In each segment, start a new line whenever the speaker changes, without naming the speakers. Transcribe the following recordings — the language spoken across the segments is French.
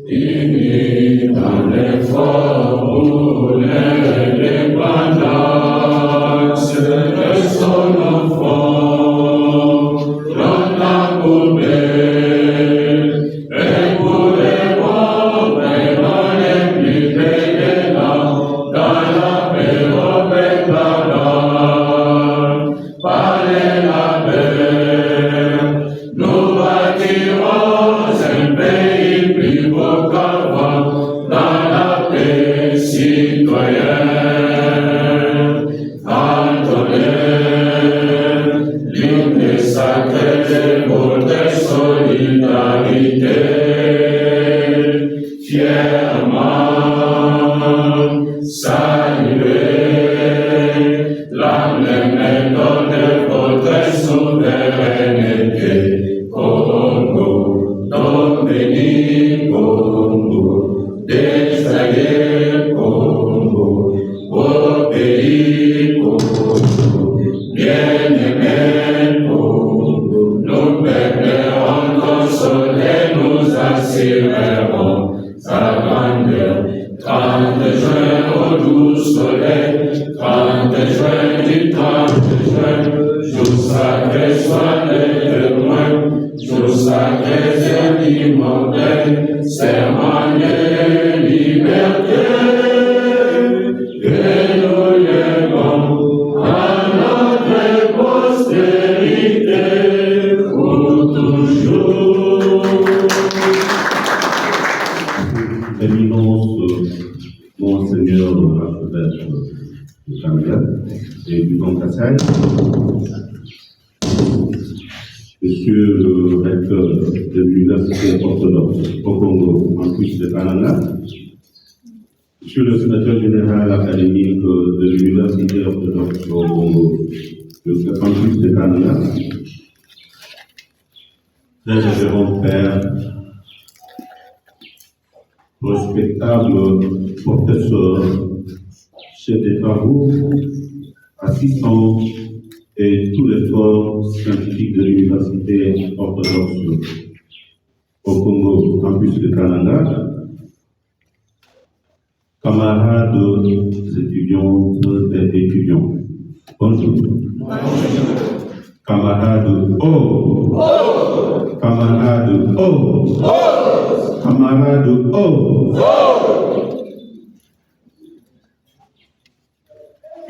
Unis dans l'effort pour l'indépendance de son enfant, dans la poubelle, et pour les morts, et dans les plus bénins, dans la paix, par les labeurs, nous bâtirons un pays plus beau qu'avant, dans la paix citoyenne. Antonien, l'hymne sacré pour de solidarité, fièrement saluer la même méthode de votre souveraineté. Congo, ton béni, Congo, désaillé, Congo, au pays, Congo, bien-aimé, Congo, nous bénirons, consoler, nous assurerons sa grandeur. 30 juin au doux soleil, 30 juin du 30 juin, jour sacré soit le témoin, jour sacré c'est l'immortel, serment de liberté, et nous lèvons à notre postérité pour toujours.
Éminence, Monseigneur l'archevêque de Canada et du Grand Kassai, Monsieur le recteur de l'Université orthodoxe au Congo, en plus de Canada, Monsieur le secrétaire général académique de l'Université orthodoxe au Congo, le campus de Canada, très révérend Père, respectable professeur, chef des travaux, assistant et tous les corps scientifiques de l'Université orthodoxe au Congo, campus de Canada, camarades étudiantes et étudiants. Bonjour. Camarades, oh! Camarades, oh! Camarades, oh!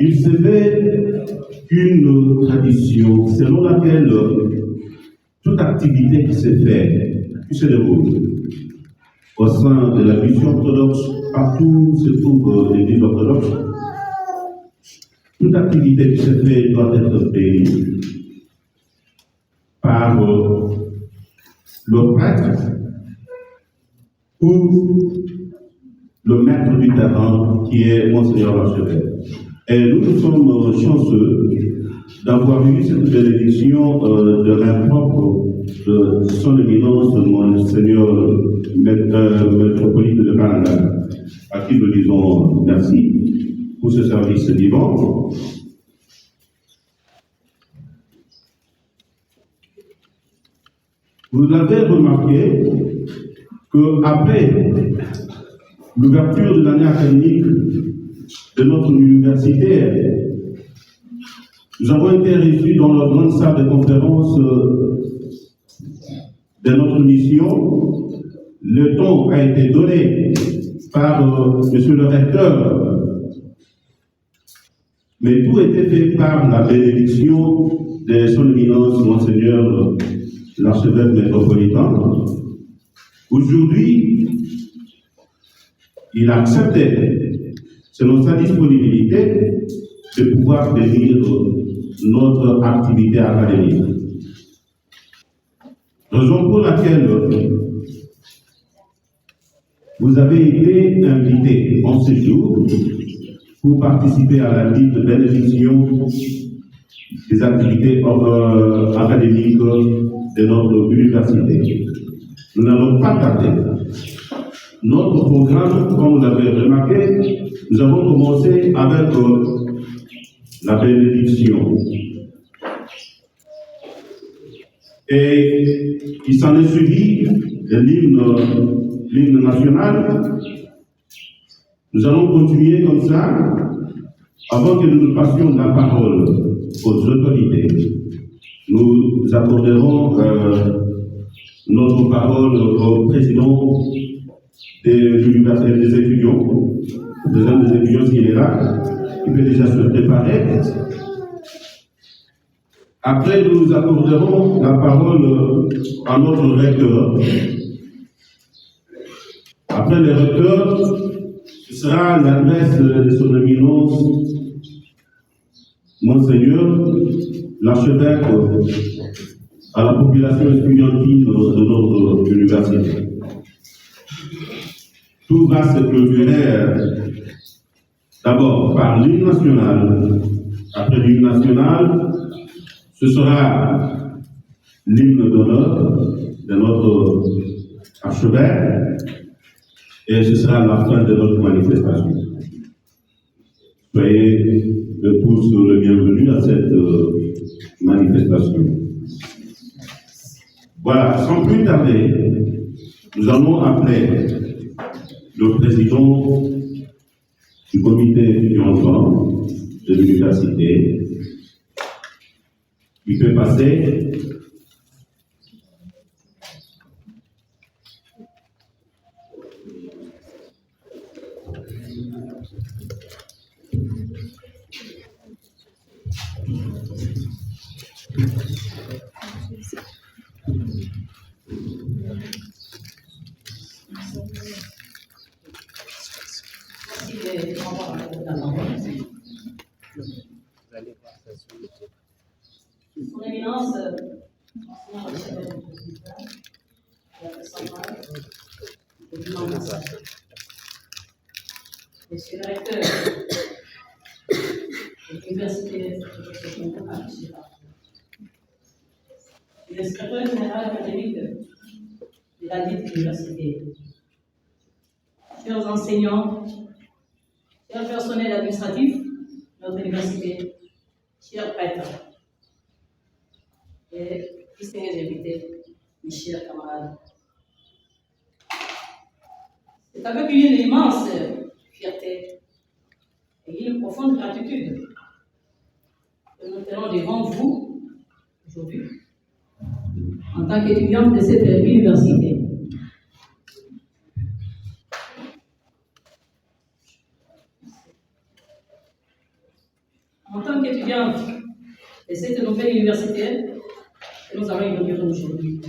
Il se fait une tradition selon laquelle toute activité qui se fait, qui se déroule au sein de la mission orthodoxe, partout où se trouve l'église orthodoxe, toute activité qui se fait doit être bénie par le prêtre ou le maître du terrain qui est Monseigneur l'archevêque. Et nous sommes chanceux d'avoir eu cette bénédiction de main propre de son éminence, Monseigneur métropolite de Canada, à qui nous disons merci pour ce service vivant. Vous avez remarqué qu'après l'ouverture de l'année académique de notre université, nous avons été reçus dans la grande salle de conférence de notre mission. Le temps a été donné par monsieur le recteur, mais tout était fait par la bénédiction de son éminence, Monseigneur l'archevêque métropolitain. Aujourd'hui, il a accepté, selon sa disponibilité, de pouvoir bénir notre activité académique. Raison pour laquelle vous avez été invité en ce jour pour participer à la dite bénédiction des activités académiques de notre université. Nous n'allons pas tarder. Notre programme, comme vous l'avez remarqué, nous avons commencé avec la bénédiction. Et il s'en est suivi l'hymne national. Nous allons continuer comme ça avant que nous passions la parole aux autorités. Nous accorderons notre parole au président des universités des étudiants, des étudiants qui est là, qui peut déjà se préparer. Après, nous accorderons la parole à notre recteur. Après le recteur, ce sera l'adresse de son éminence, Monseigneur, l'archevêque, à la population estudiantine de notre université. Tout va se clôturer d'abord par l'hymne national. Après l'hymne national, ce sera l'hymne d'honneur de notre archevêque et ce sera la fin de notre manifestation. Soyez tous le bienvenus à cette manifestation. Voilà, sans plus tarder, nous allons appeler le président du comité étudiant de l'université. Il peut passer.
Son Éminence, Monsieur le recteur de l'université le secrétaire général académique de la dite université, chers enseignants, chers personnels administratifs de notre université, chers prêtres et distingués invités, mes chers camarades. C'est avec une immense fierté et une profonde gratitude que nous tenons devant vous aujourd'hui en tant qu'étudiante de cette université. En tant qu'étudiante de cette nouvelle université que nous allons inaugurer aujourd'hui.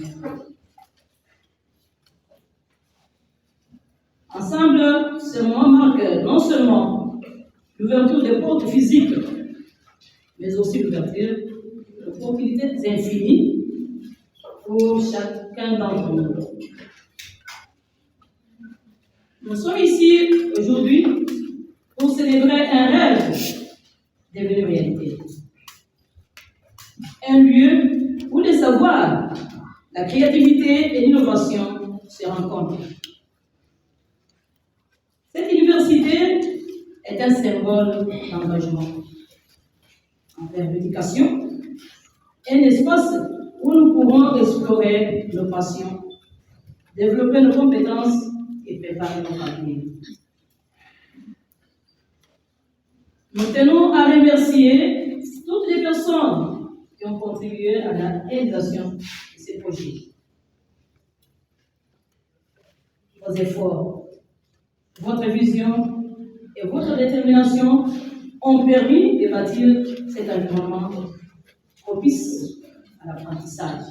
Ensemble, ce moment marque non seulement l'ouverture des portes physiques, mais aussi l'ouverture d'opportunités infinies pour chacun d'entre nous. Nous sommes ici aujourd'hui pour célébrer un rêve devenu réalité. Un lieu où le savoir, la créativité et l'innovation se rencontrent. Cette université est un symbole d'engagement envers l'éducation, un espace où nous pourrons explorer nos passions, développer nos compétences et préparer notre avenir. Nous tenons à remercier toutes les personnes qui ont contribué à la réalisation de ces projets. Vos efforts, votre vision et votre détermination ont permis de bâtir cet environnement propice à l'apprentissage.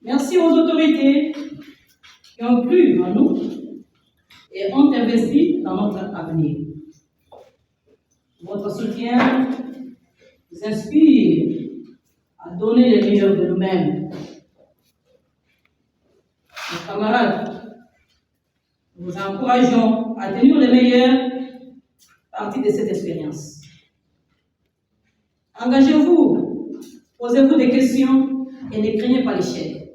Merci aux autorités qui ont cru en nous et ont investi dans notre avenir. Votre soutien nous inspire à donner le meilleur de nous-mêmes. Mes camarades, nous vous encourageons à tenir les meilleures parties de cette expérience. Engagez-vous, posez-vous des questions et ne craignez pas l'échec.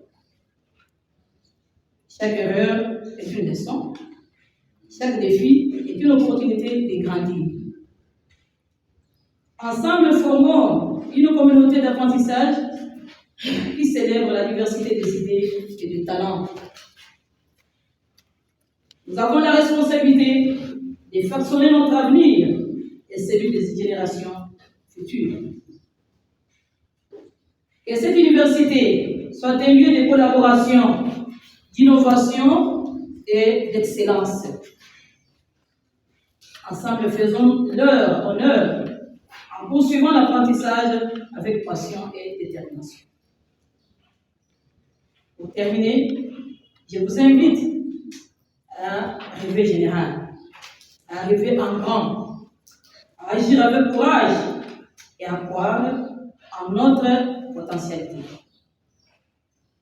Chaque erreur est une leçon, chaque défi est une opportunité de grandir. Ensemble, formons une communauté d'apprentissage qui célèbre la diversité des idées et de talents. Nous avons la responsabilité de façonner notre avenir et celui des générations futures. Que cette université soit un lieu de collaboration, d'innovation et d'excellence. Ensemble, faisons leur honneur en poursuivant l'apprentissage avec passion et détermination. Pour terminer, je vous invite à rêver général, à rêver en grand, à agir avec courage et à croire en notre potentialité.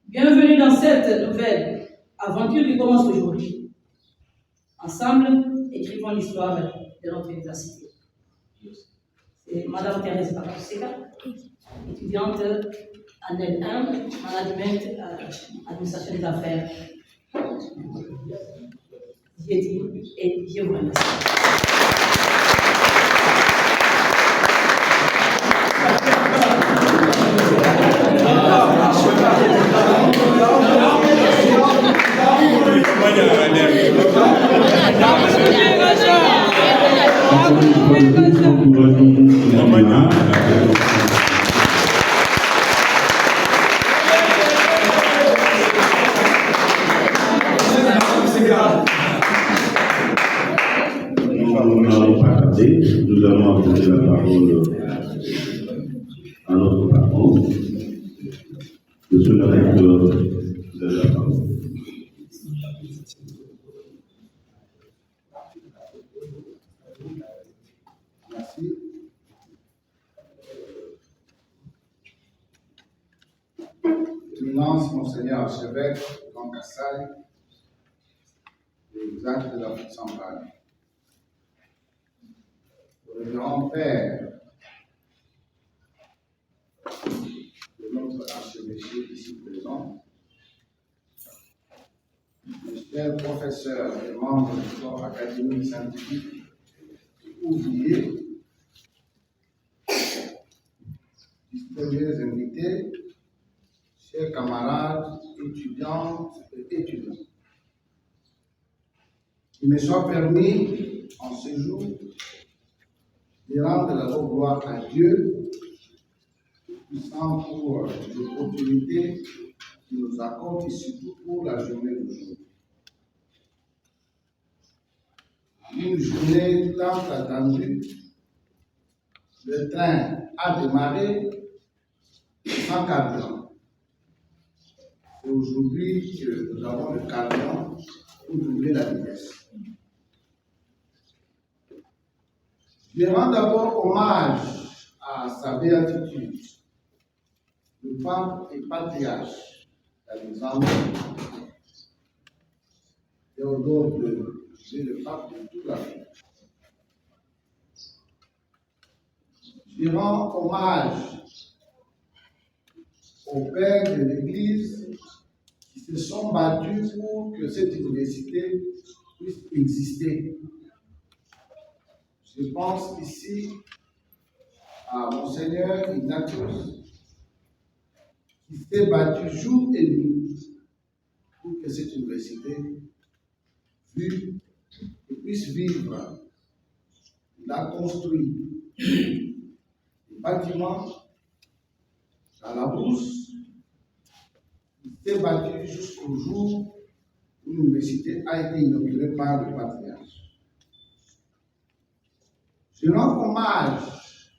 Bienvenue dans cette nouvelle aventure qui commence aujourd'hui. Ensemble, écrivons l'histoire de notre université. C'est Madame Thérèse Bakoseka, étudiante en L1, management, administration des affaires. J'ai dit et je vous remercie.
Nous allons apporter la parole à notre patron. Monsieur le recteur, vous avez la parole.
Merci. Éminence, Monseigneur archevêque, Don Kassai, les actes de l'Afrique centrale. Le grand père de notre archevêché ici présent, les chers professeurs et membres du corps académique scientifique ouvriers, distingués invités, chers camarades, étudiantes et étudiants. Il me soit permis, en ce jour, de rendre la gloire à Dieu, puissant pour l'opportunité qu'il nous accorde et surtout pour la journée d'aujourd'hui. Une journée tant attendue, le train a démarré sans carburant. C'est aujourd'hui que nous avons le carburant pour doubler la vitesse. Je rends d'abord hommage à sa béatitude, le pape et patriarche d'Alexandrie, Théodore II, c'est le pape de toute l'Afrique. Je rends hommage aux pères de l'Église qui se sont battus pour que cette université puisse exister. Je pense ici à Monseigneur Ignatius, qui s'est battu jour et nuit pour que cette université puisse vivre. Il a construit des bâtiments dans la brousse. Il s'est battu jusqu'au jour où l'université a été inaugurée par le patriarche. Je rends hommage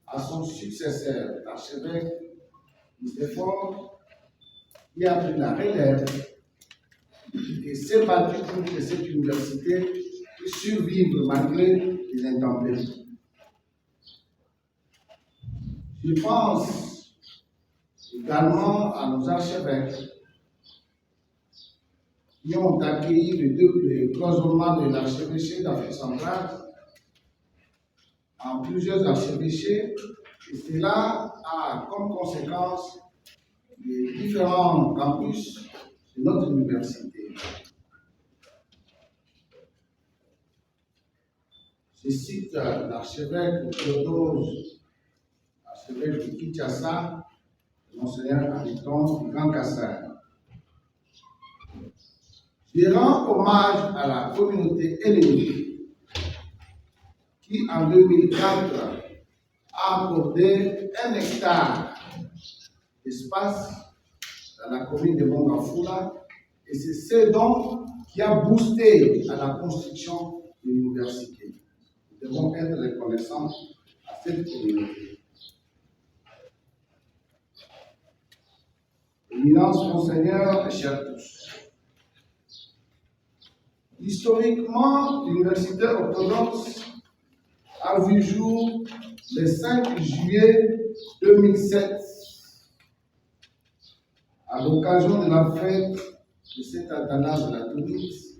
à son successeur, l'archevêque Nicéphore, qui a pris la relève et s'est battu pour que cette université puisse survivre malgré les intempéries. Je pense également à nos archevêques qui ont accueilli le cloisonnement de l'archevêché d'Afrique centrale en plusieurs archevêchés, et cela a comme conséquence les différents campus de notre université. Je cite l'archevêque Théodose, archevêque de Kinshasa, Monseigneur Habiton du Grand Cassel. Je rends hommage à la communauté hellénique qui, en 2004, a accordé 1 hectare d'espace dans la commune de Mongafula, et c'est ce don qui a boosté à la construction de l'université. Nous devons être reconnaissants à cette communauté. Éminence, Monseigneur, chers tous. Historiquement, l'université orthodoxe a vu jour le 5 juillet 2007 à l'occasion de la fête de Saint Athanas de la Tournite,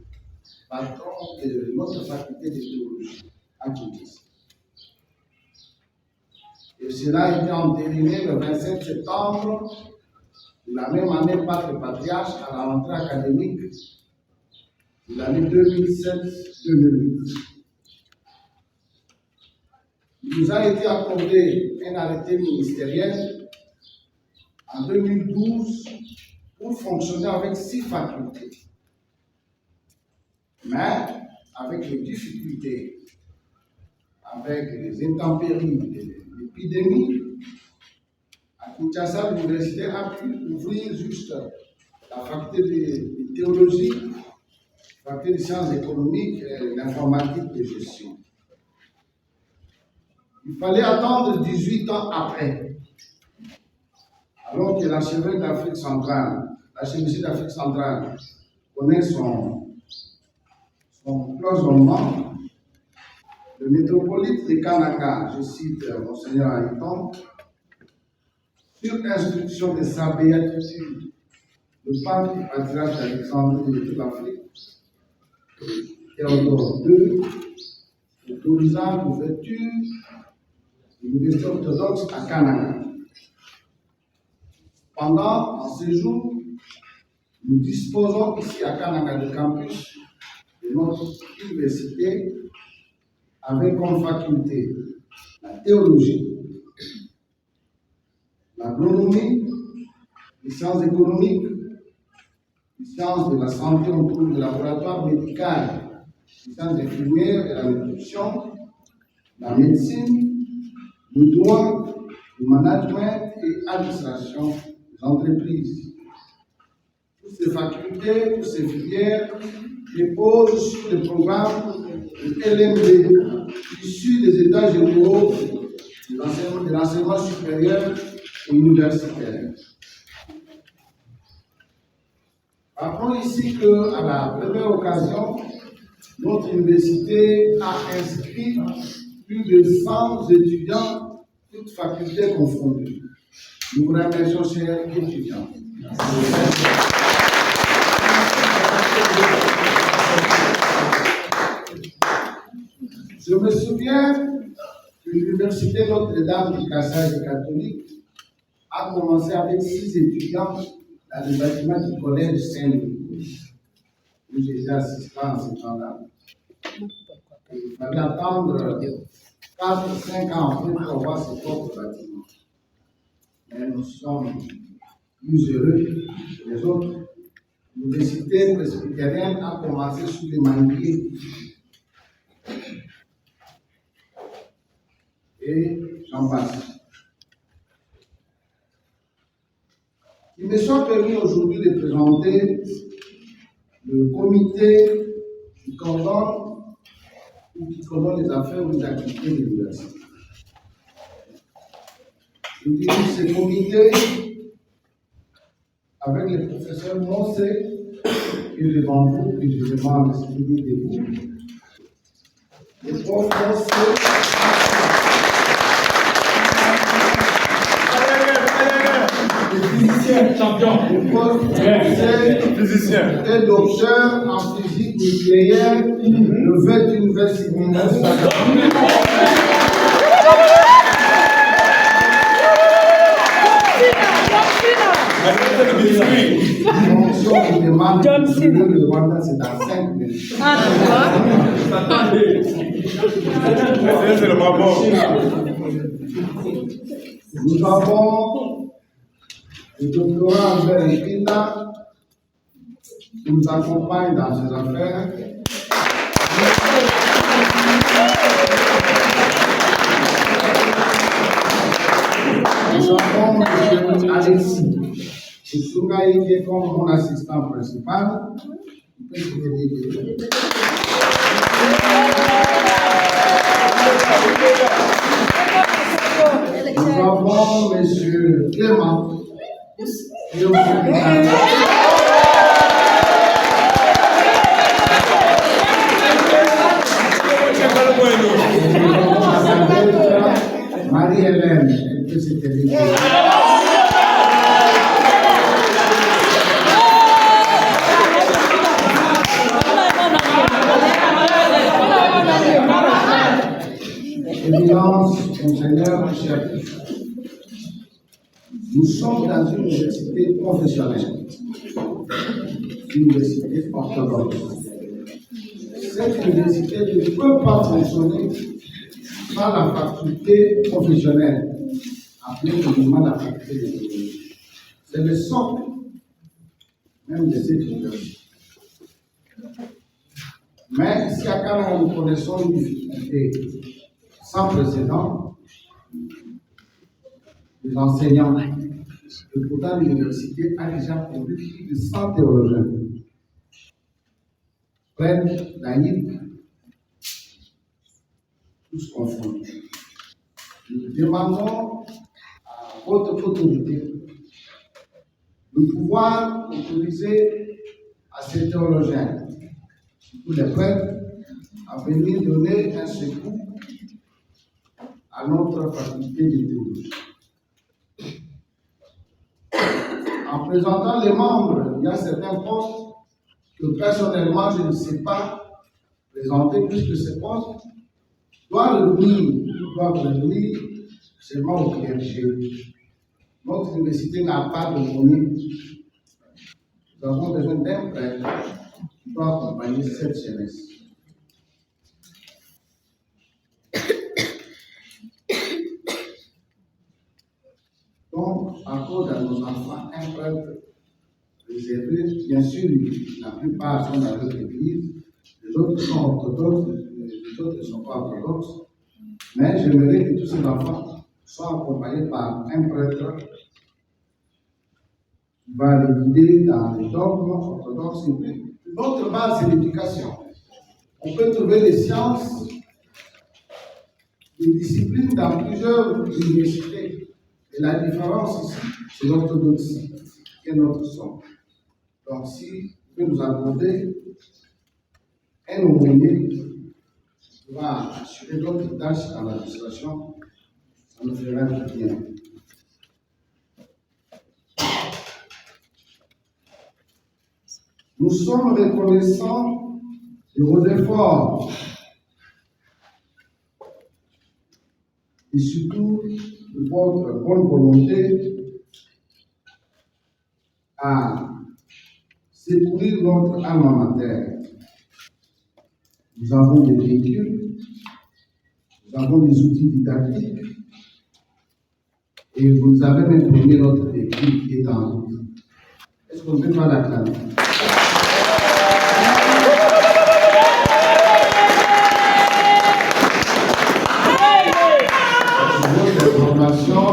patron de notre faculté de théologie à Kinshasa. Et cela a été entériné le 27 septembre de la même année par le patriarche à la rentrée académique de l'année 2007-2008. Il nous a été accordé un arrêté ministériel en 2012 pour fonctionner avec 6 facultés. Mais avec les difficultés, avec les intempéries de l'épidémie, à Kinshasa, l'université a pu ouvrir juste la faculté de théologie, la faculté de sciences économiques et l'informatique de gestion. Il fallait attendre 18 ans après, alors que l'archevêque d'Afrique centrale, l'archevêché d'Afrique centrale connaît son cloisonnement. Le métropolite de Kananga, je cite Monseigneur Haïton, sur instruction de sa béatitude, le pape et patriarche d'Alexandrie de toute l'Afrique, Théodore II, autorisant l'ouverture de l'université orthodoxe à Kananga. Pendant en séjour, nous disposons ici à Kananga de campus de notre université avec comme faculté la théologie, l'agronomie, les sciences économiques, les sciences de la santé autour du laboratoire médical, les sciences infirmières et la nutrition, la médecine, le droit, le management et l'administration des entreprises. Toutes ces facultés, toutes ces filières reposent sur le programme de LMD issu des états généraux de l'enseignement supérieur et universitaire. Rappelons ici qu'à la première occasion, notre université a inscrit plus de 100 étudiants, toutes facultés confondues. Nous vous remercions, chers étudiants. Je me souviens que l'université Notre-Dame du Kassai catholique a commencé avec 6 étudiants dans le bâtiment du collège Saint-Louis, où j'étais assistant en ce temps-là. Il fallait attendre 4 ou 5 ans après pour avoir ce propre bâtiment. Mais nous sommes plus heureux que les autres. L'université presbytérienne a commencé sous les manguiers. Et j'en passe. Il me soit permis aujourd'hui de présenter le comité qui coordonne les affaires ou les activités de l'université. Je dirige ce comité avec le professeur Mossé, qui est devant vous, et je demande de se tenir debout. Le prof Mossé.
Champion.
Physicien. Et docteur en physique nucléaire de VET University. Fonction qui demande le Rwanda, c'est dans 5 minutes.
C'est le mabon.
Nous avons Le doctorat Albert Ipinda nous accompagne dans ses affaires. Nous avons M. Alexis Sougaï qui est comme mon assistant principal. Nous avons M. Clément qui est au Marie-Hélène, que c'était dit. Éminence, monseigneur, chef. Nous sommes dans une université professionnelle, une université orthodoxe. Cette université ne peut pas fonctionner sans la faculté professionnelle, appelée communément la faculté de théologie. C'est le socle même de cette université. Mais ici à Canada, nous connaissons une difficulté sans précédent des enseignants. Et pourtant, l'université a déjà produit plus de 100 théologiens. Prêtres, laïcs, tous confondus. Nous demandons à votre autorité de pouvoir autoriser à ces théologiens, surtout les prêtres, à venir donner un secours à notre faculté de théologie. En présentant les membres, il y a certains postes que personnellement je ne sais pas présenter, puisque ces postes doivent revenir seulement au clergé. Notre université n'a pas de monnaie. Nous avons besoin d'un prêtre qui doit accompagner cette jeunesse. Donc, à cause de nos enfants, un prêtre réservé, bien sûr, la plupart sont dans notre église, les autres sont orthodoxes, les autres ne sont pas orthodoxes, mais j'aimerais que tous ces enfants soient accompagnés par un prêtre qui va les guider dans les dogmes orthodoxes. Notre base, c'est l'éducation. On peut trouver les sciences, les disciplines dans plusieurs universités. Et la différence ici, c'est l'orthodoxie, qui est notre socle. Donc, si vous pouvez nous accorder un aumônier qui va assurer notre tâche dans l'administration, ça nous fera du bien. Nous sommes reconnaissants de vos efforts et surtout de votre bonne volonté à secourir notre alma mater. Nous avons des véhicules, nous avons des outils didactiques et vous avez même donné notre véhicule qui est en route. Est-ce qu'on peut pas l'acclamer?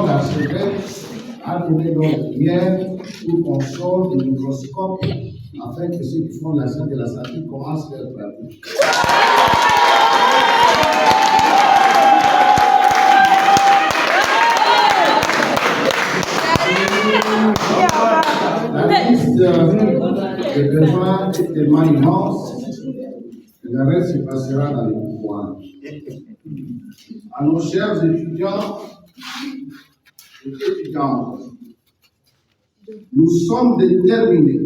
L'archevêque a donné donc hier pour qu'on sorte des microscopes afin que ceux qui font la science de la santé commencent leur pratique. La liste des besoins est tellement immense que le reste se passera dans les pouvoirs. À nos chers étudiants, étudiantes, nous sommes déterminés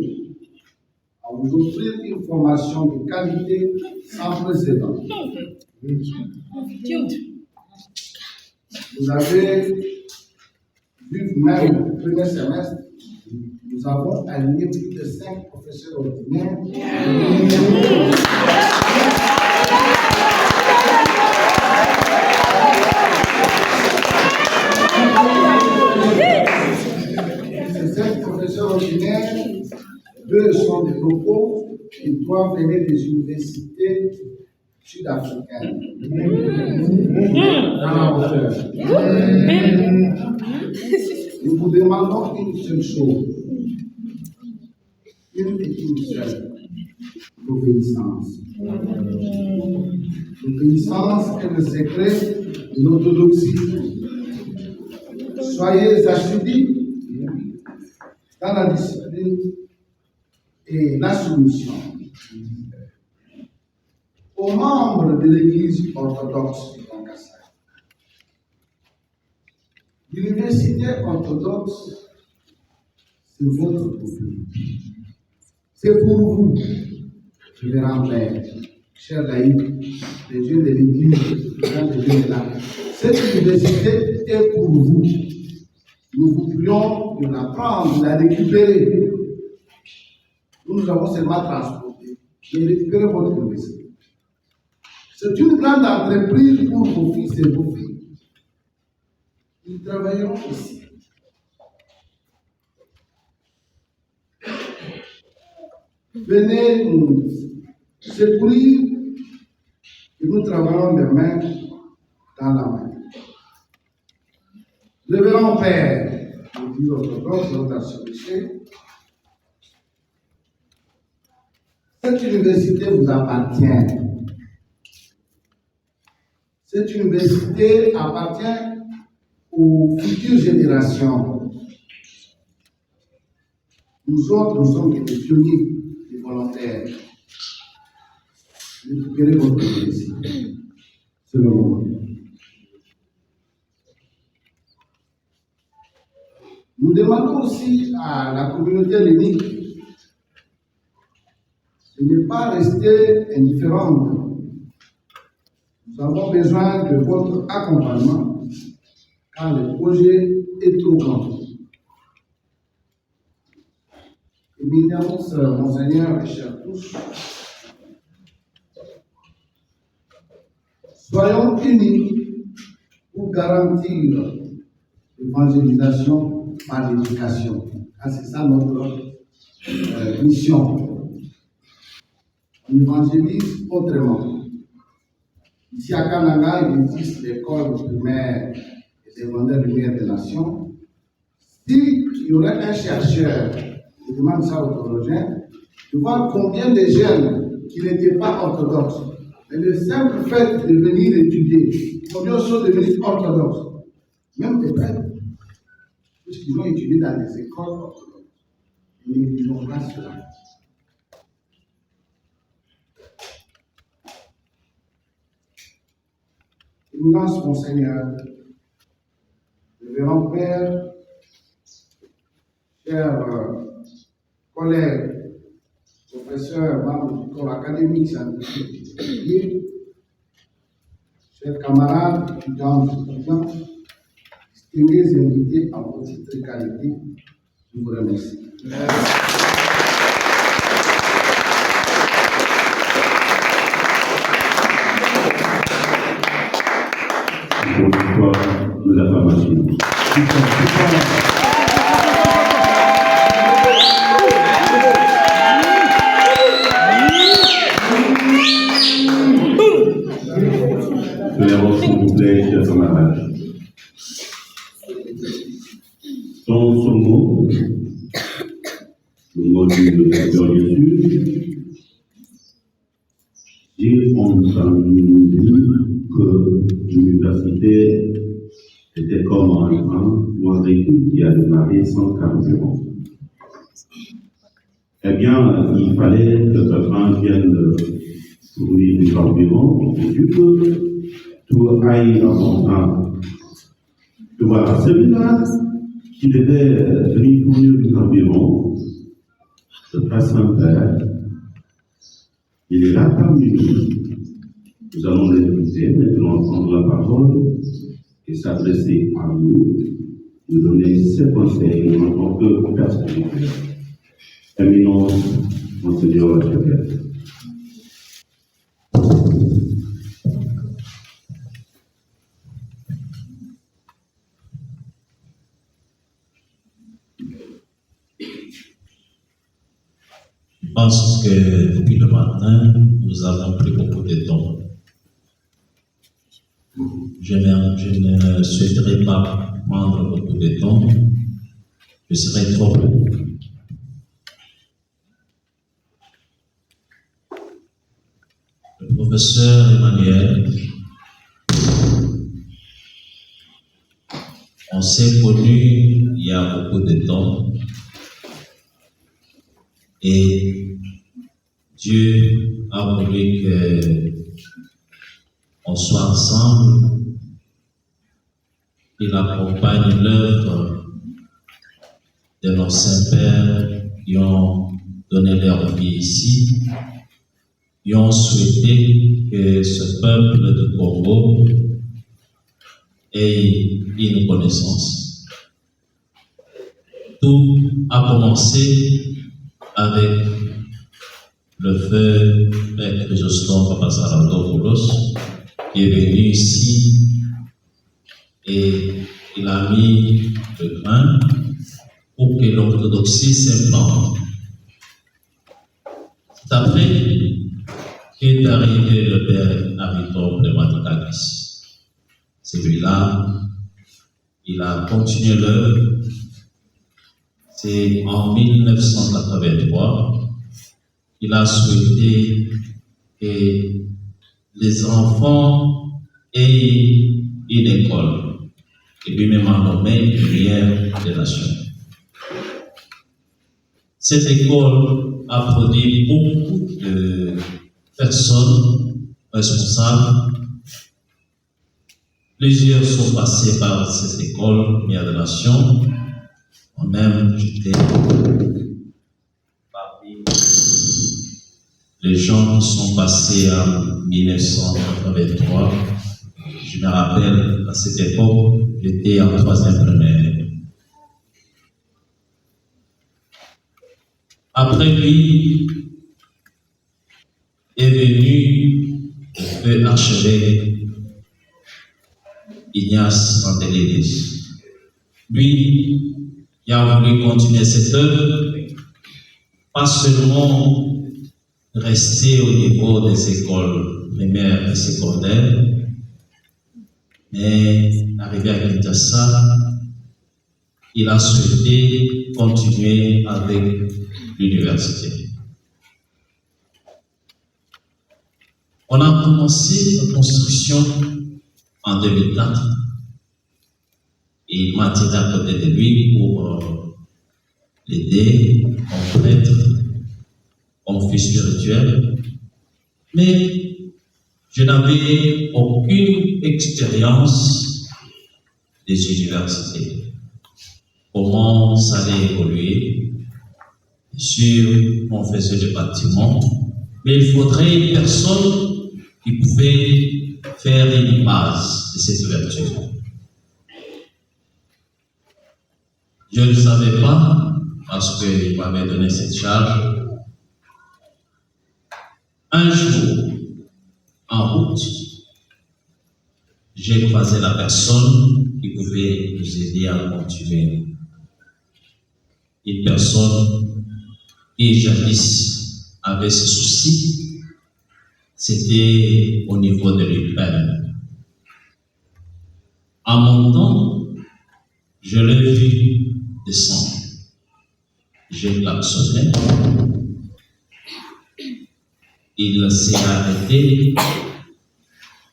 à vous offrir une formation de qualité sans précédent. Vous avez vu vous-même au premier semestre, nous avons aligné plus de 5 professeurs ordinaires. C'est cette deux sont des locaux qui doivent venir des universités sud-africaines. Nous vous demandons une seule chose, une et une seule, l'obéissance. L'obéissance est le secret de l'orthodoxie. Soyez assidus dans la discipline et la soumission. Aux membres de l'Église orthodoxe du Kassai. L'université orthodoxe, c'est votre peuple. C'est pour vous, révérend Père, cher laïc, les dieux de l'Église, les dieux de l'âme. Cette université est pour vous. Nous vous prions de la prendre, de la récupérer. Nous avons seulement transporté, mais récupérer votre université. C'est une grande entreprise pour vos fils et vos filles. Ils travailleront ici. Venez nous secourir et nous travaillons de main dans la main. Révérend Père, l'Église orthodoxe, notre archevêché, cette université vous appartient. Cette université appartient aux futures générations. Nous autres, nous sommes des pionniers, des volontaires. Récupérez votre université. C'est le moment. Nous demandons aussi à la communauté hellénique de ne pas rester indifférente. Nous avons besoin de votre accompagnement car le projet est trop grand. Évidemment, Monseigneur et chers tous, soyons unis pour garantir l'évangélisation par l'éducation. Car c'est ça notre mission. On évangélise autrement. Ici à Kananga, il existe l'école primaire et secondaire lumière des nations. S'il y aurait un chercheur qui demande ça aux théologiens, de voir combien de jeunes qui n'étaient pas orthodoxes, mais le simple fait de venir étudier, combien sont devenus orthodoxes, même des prêtres, puisqu'ils ont étudié dans des écoles orthodoxes. Ils n'ont pas cela. Éminence, Monseigneur, révérend Père, chers collègues, professeurs, membres du corps académique, scientifique, chers camarades, étudiants, étudiants, estimés invités à votre qualité, je vous remercie.
Pour l'histoire de la formation. Levons s'il vous plaît, chers camarades. Son mot, le mot du docteur Jésus, j'ai entendu que l'université était comme un train ou un véhicule qui a démarré sans carburant. Eh bien, il fallait que ce train vienne fournir du carburant, du que tout aille dans son train. Et voilà, celui-là qui devait venir fournir du carburant, le Père Saint-Père, il est là parmi nous. Nous allons l'écouter, maintenant entendre la parole et s'adresser à nous, nous donner ses conseils en tant que personne. Éminence, Monseigneur l'archevêque.
pense que depuis le matin, nous avons pris beaucoup de temps. Je ne souhaiterais pas prendre beaucoup de temps. Je serais trop long. Le professeur Emmanuel, on s'est connus il y a beaucoup de temps et Dieu a voulu qu'on soit ensemble. Il accompagne l'œuvre de nos saints-pères qui ont donné leur vie ici, qui ont souhaité que ce peuple du Congo ait une connaissance. Tout a commencé avec le feu Père Chrysostome Papazarandopoulos qui est venu ici et il a mis le grain pour que l'orthodoxie s'implante. C'est après qu'est arrivé le Père Ariton Pneumatikakis. Celui-là, il a continué l'œuvre. C'est en 1983 qu'il a souhaité que les enfants aient une école, et lui-même a nommé Lumière des Nations. Cette école a produit beaucoup de personnes responsables. Plusieurs sont passés par cette école, Lumière des Nations. Moi-même, j'étais parmi les gens qui sont passés en 1983. Je me rappelle, à cette époque, j'étais en 3e primaire. Après lui, est venu le archevêque Ignace Mandelidis. Lui, il a voulu continuer cette œuvre, pas seulement rester au niveau des écoles primaires et secondaires, mais arrivé à Kinshasa, il a souhaité continuer avec l'université. On a commencé la construction en 2004 et il m'a tiré à côté de lui pour l'aider en prêtre, en fils spirituel, mais je n'avais aucune expérience des universités. Comment ça allait évoluer? Bien sûr, on faisait des bâtiments, mais il faudrait une personne qui pouvait faire une base de cette ouverture. Je ne savais pas, parce qu'il m'avait donné cette charge. Un jour, en route, j'ai croisé la personne qui pouvait nous aider à continuer. Une personne qui jadis avait ce souci, c'était au niveau de l'UPEN. En montant, je l'ai vu descendre. J'ai klaxonné. Il s'est arrêté.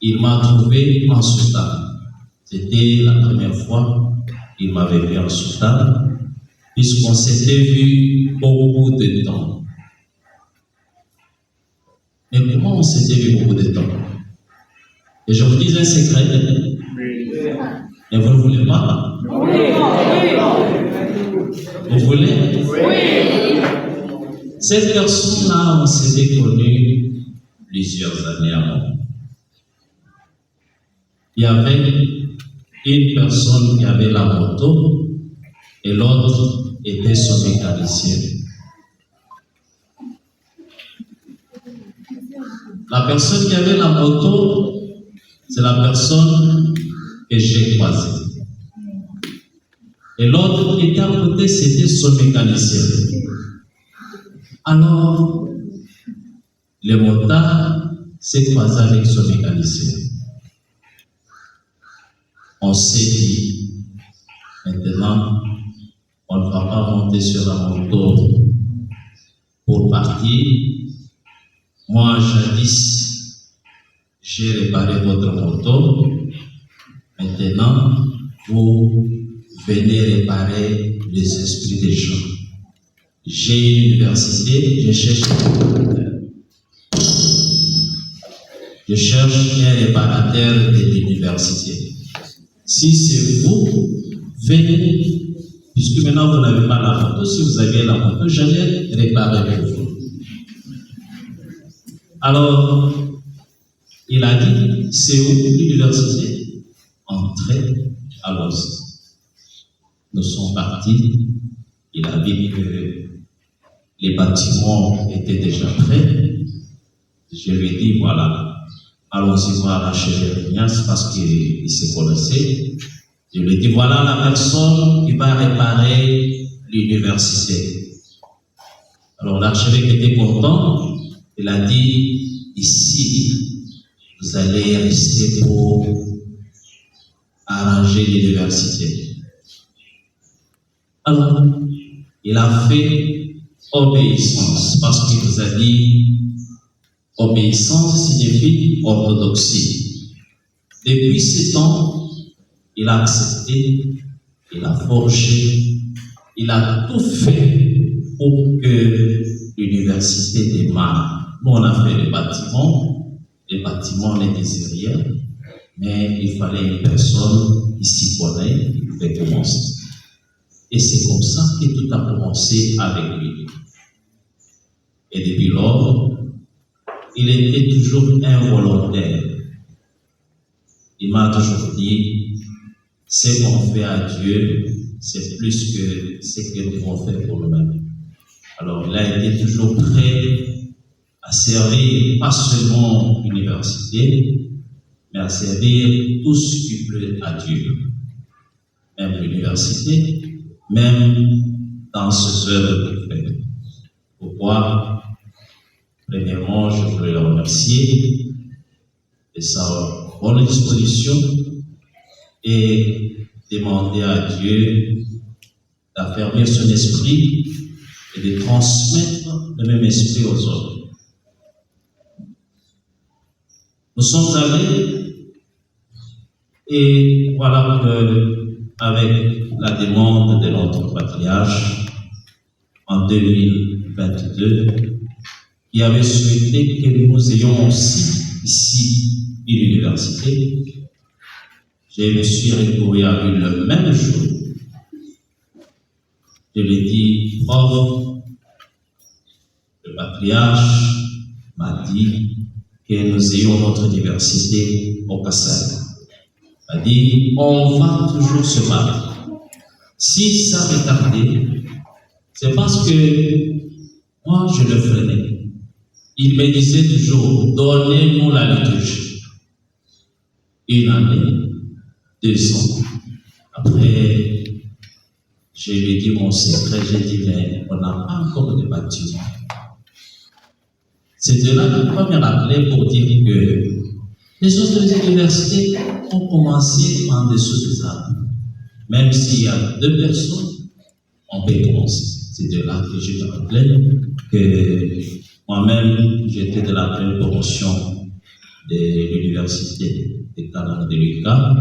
Il m'a trouvé en soutane. C'était la première fois qu'il m'avait vu en soutane, puisqu'on s'était vu beaucoup de temps. Mais comment on s'était vu beaucoup de temps? Et je vous dis un secret. Et vous ne voulez pas? Vous voulez? Cette personne-là, on s'était connue plusieurs années avant. Il y avait une personne qui avait la moto et l'autre était son mécanicien. La personne qui avait la moto, c'est la personne que j'ai croisée. Et l'autre qui était à côté, c'était son mécanicien. Alors, le motard s'est croisé avec son mécanicien. On s'est dit, maintenant, on ne va pas monter sur la moto pour partir. Moi, jadis, j'ai réparé votre moto. Maintenant, vous venez réparer les esprits des gens. J'ai une université, je cherche un réparateur de l'université. Si c'est vous, venez, puisque maintenant vous n'avez pas la moto. Si vous aviez la moto, j'allais réparer pour vous. Alors, il a dit, c'est où l'université? Entrez, allons-y. Nous sommes partis. Il a dit que les bâtiments étaient déjà prêts. Je lui ai dit, voilà, allons-y voir l'archevêque Ignace parce qu'il s'est connaissé. Je lui ai dit, voilà la personne qui va réparer l'université. Alors l'archevêque était content. Il a dit, ici, vous allez rester pour arranger l'université. Alors, il a fait obéissance parce qu'il vous a dit, obéissance signifie orthodoxie. Depuis ce temps, il a accepté, il a forgé, il a tout fait pour que l'université démarre. Nous, on a fait les bâtiments on n'étaient rien, mais il fallait une personne qui s'y connaît, qui pouvait commencer. Et c'est comme ça que tout a commencé avec lui. Et depuis lors, il était toujours involontaire. Il m'a toujours dit, ce qu'on fait à Dieu, c'est plus que ce que nous pouvons faire pour nous-mêmes. Alors, il a été toujours prêt à servir, pas seulement l'université, mais à servir tout ce qui plaît à Dieu. Même l'université, même dans ce œuvre qu'il fait. Pourquoi? Premièrement, je voulais le remercier de sa bonne disposition et demander à Dieu d'affermir son esprit et de transmettre le même esprit aux autres. Nous sommes allés et voilà que avec la demande de notre patriarche en 2022, qui avait souhaité que nous ayons aussi ici une université, je me suis retrouvé à lui le même jour. Je lui ai dit, prof, le patriarche m'a dit que nous ayons notre université au Kassai. Il m'a dit, on va toujours se battre. Si ça retardait, c'est parce que moi je le freinais. Il me disait toujours, donnez-nous la liturgie. Une année, 2 ans. Après, je lui ai dit mon secret, j'ai dit, mais on n'a pas encore de bâtiment. C'est de là qu'il faut me rappeler pour dire que les autres universités ont commencé en dessous des arbres. Même s'il y a 2 personnes, on peut commencer. C'est de là que je me rappelais que moi-même, j'étais de la pleine promotion de l'université de Canada de Lucas.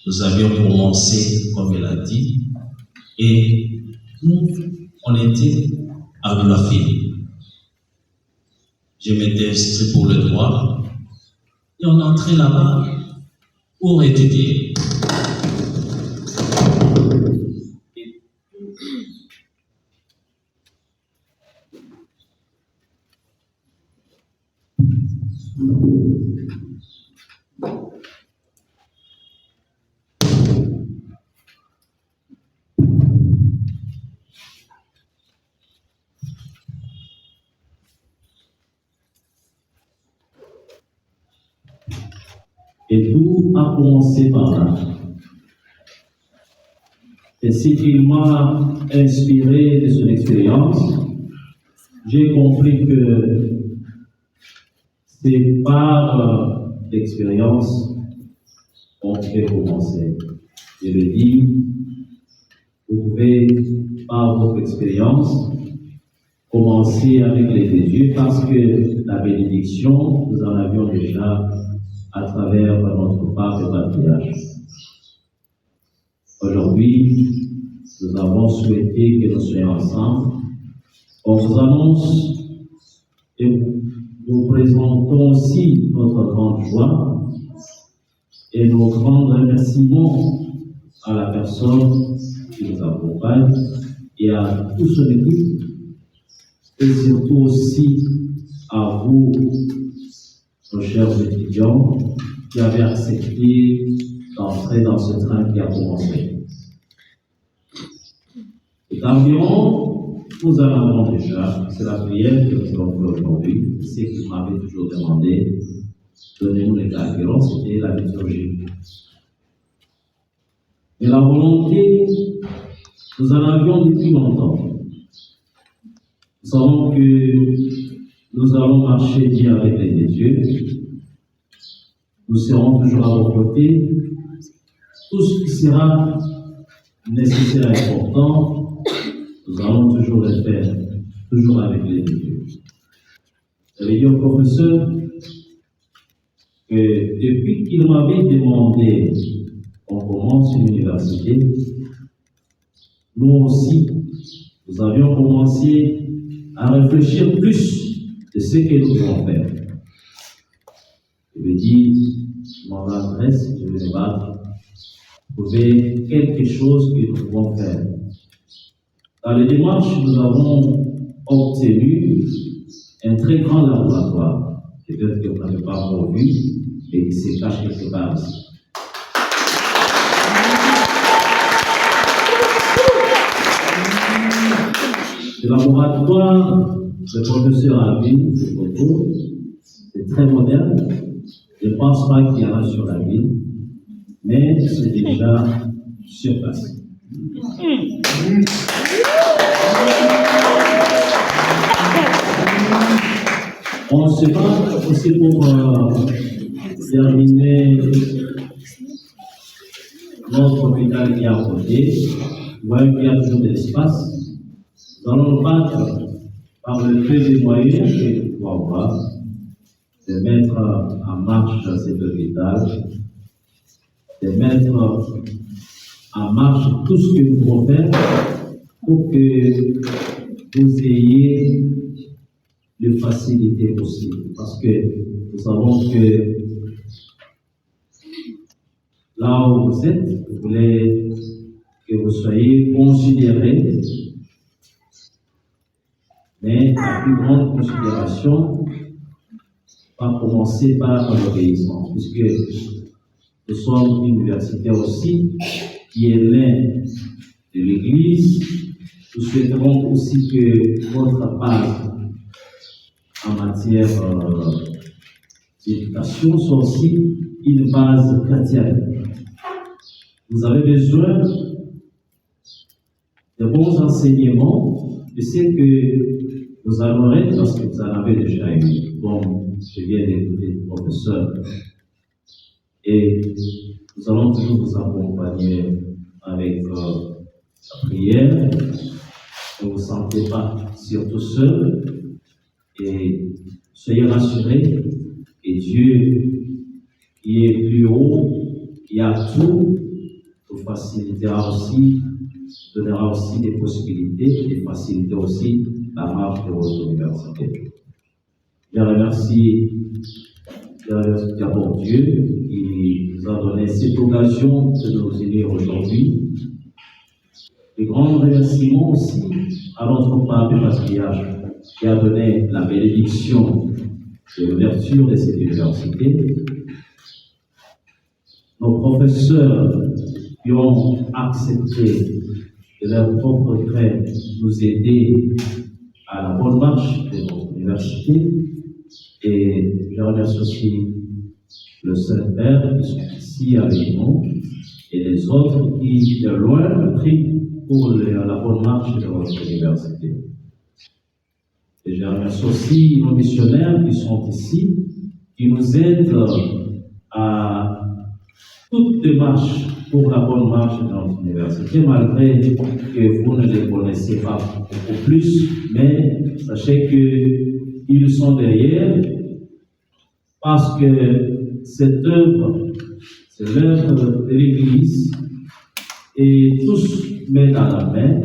Nous avions commencé, comme il a dit, et nous, on était à Boulafille. Je m'étais inscrit pour le droit et on entrait là-bas pour étudier.
Et tout a commencé par là. Et ce qu'il m'a inspiré de son expérience, j'ai compris que c'est par l'expérience qu'on fait commencer. Je le dis, vous pouvez, par votre expérience, commencer avec les dieux parce que la bénédiction, nous en avions déjà à travers notre pape et patriarche. Aujourd'hui, nous avons souhaité que nous soyons ensemble. On vous annonce et nous présentons aussi notre grande joie et nos grands remerciements à la personne qui nous accompagne et à toute son équipe, et surtout aussi à vous, nos chers étudiants, qui avez accepté d'entrer dans ce train qui a commencé. Et environ, nous en avons déjà, c'est la prière que nous allons faire aujourd'hui, c'est que vous m'avez toujours demandé, donnez-nous les carburants, c'était la liturgie. Mais la volonté, nous en avions depuis longtemps. Nous savons que nous allons marcher bien avec les dieux. Nous serons toujours à vos côtés. Tout ce qui sera nécessaire et important, nous allons toujours le faire, toujours avec les dieux. J'avais dit au professeur que depuis qu'il m'avait demandé qu'on commence une université, nous aussi, nous avions commencé à réfléchir plus de ce que nous devons faire. Je me dis, je m'en adresse, je vais me battre, trouver quelque chose que nous pouvons faire. Dans les démarches, nous avons obtenu un très grand laboratoire, peut-être que vous n'avez pas encore vu, et qui se cache quelque part ici. Le laboratoire, le professeur a vu ce photo, c'est très moderne. Je ne pense pas qu'il y en a sur la ville, mais c'est déjà sur place. On se bat aussi pour terminer notre hôpital qui est à côté. Vous voyez qu'il y a toujours de l'espace. Nous allons nous battre par le peu de moyens que nous pouvons avoir, de mettre en marche cet hôpital, de mettre en marche tout ce que nous pouvons faire pour que vous ayez de facilité aussi. Parce que nous savons que là où vous êtes, vous voulez que vous soyez considérés. Mais la plus grande considération va commencer par l'obéissance, puisque nous sommes une université aussi qui est l'un de l'Église. Nous souhaiterons aussi que votre base en matière d'éducation soit aussi une base chrétienne. Vous avez besoin de bons enseignements, de ce que vous en aurez parce que vous en avez déjà eu. Bon, je viens d'écouter le professeur. Et nous allons toujours vous accompagner avec la prière. Ne vous sentez pas surtout seul. Et soyez rassurés. Et Dieu, qui est plus haut, qui a tout, vous facilitera aussi, donnera aussi des possibilités et facilitera aussi la marche de votre université. Je remercie d'abord Dieu qui nous a donné cette occasion de nous unir aujourd'hui. De grands remerciements aussi à notre pape et patriarche qui a donné la bénédiction de l'ouverture de cette université. Nos professeurs qui ont accepté de leur propre gré nous aider à la bonne marche de notre université. Et je remercie aussi le Saint-Père qui sont ici avec nous et les autres qui, de loin, prient pour la bonne marche de votre université. Et je remercie aussi nos missionnaires qui sont ici, qui nous aident à toute démarche pour la bonne marche de notre université, malgré que vous ne les connaissez pas beaucoup plus, mais sachez qu'ils sont derrière, parce que cette œuvre, c'est l'œuvre de l'Église, et tous main dans la main,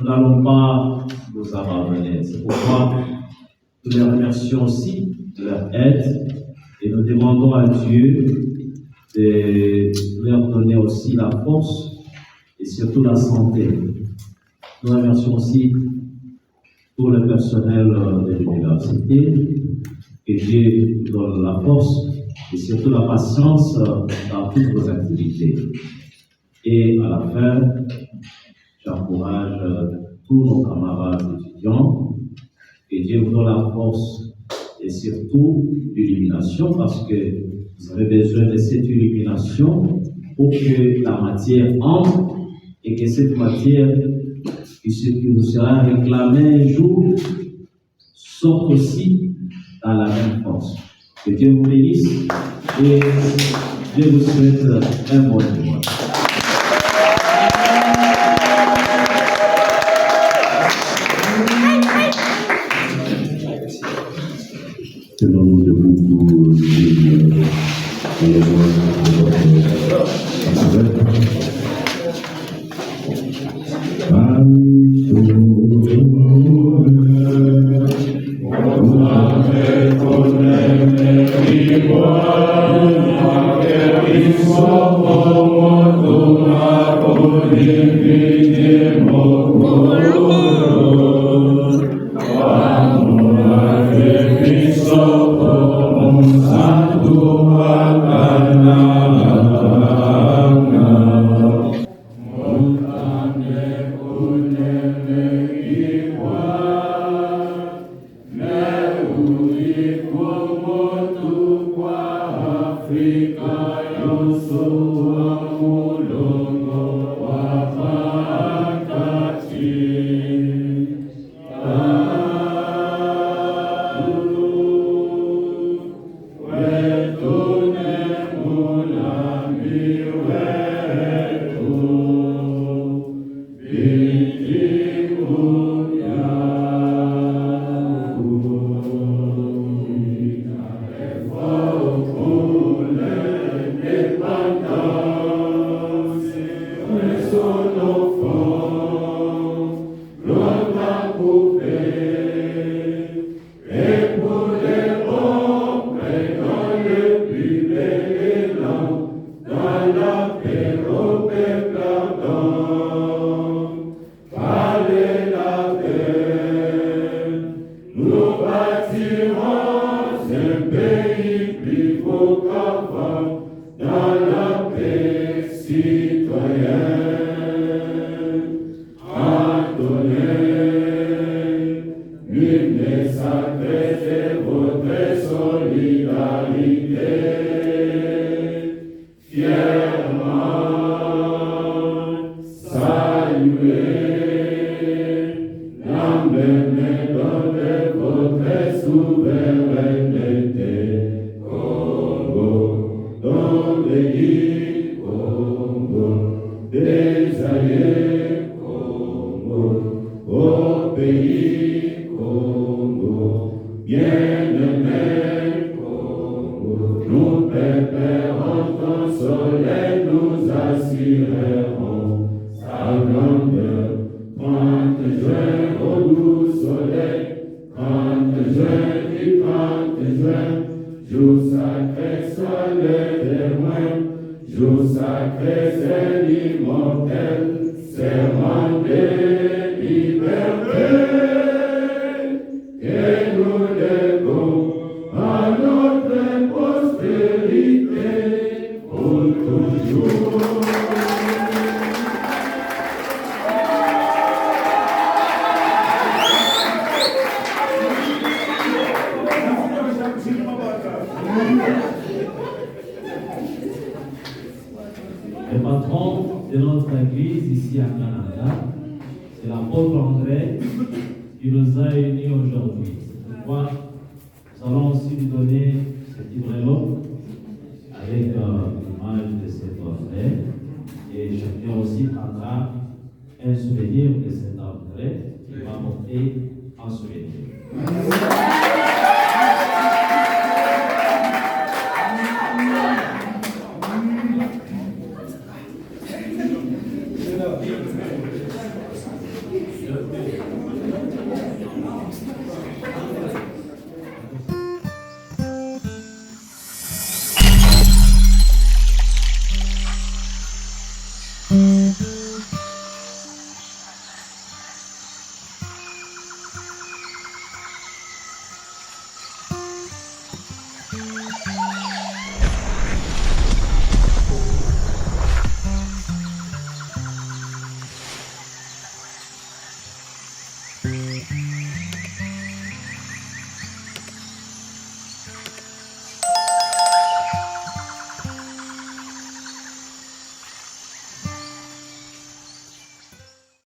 nous n'allons pas nous abandonner. C'est pourquoi nous les remercions aussi de leur aide et nous demandons à Dieu de leur donner aussi la force et surtout la santé. Nous remercions aussi pour le personnel de l'université, que Dieu donne la force et surtout la patience dans toutes vos activités. Et à la fin, j'encourage tous nos camarades étudiants, que Dieu vous donne la force et surtout l'illumination, parce que vous avez besoin de cette illumination pour que la matière entre et que cette matière qui vous sera réclamée un jour sorte aussi dans la même force. Que Dieu vous bénisse et je vous souhaite un bon dimanche.
Tenons-nous debout pour dire le patron de notre église ici à Canada, c'est l'apôtre André,
qui nous a unis aujourd'hui. C'est pourquoi nous allons aussi lui donner cet livret-là avec l'image de cet frère. Et chacun aussi prendra un souvenir de cet entrée qui va porter en souvenir.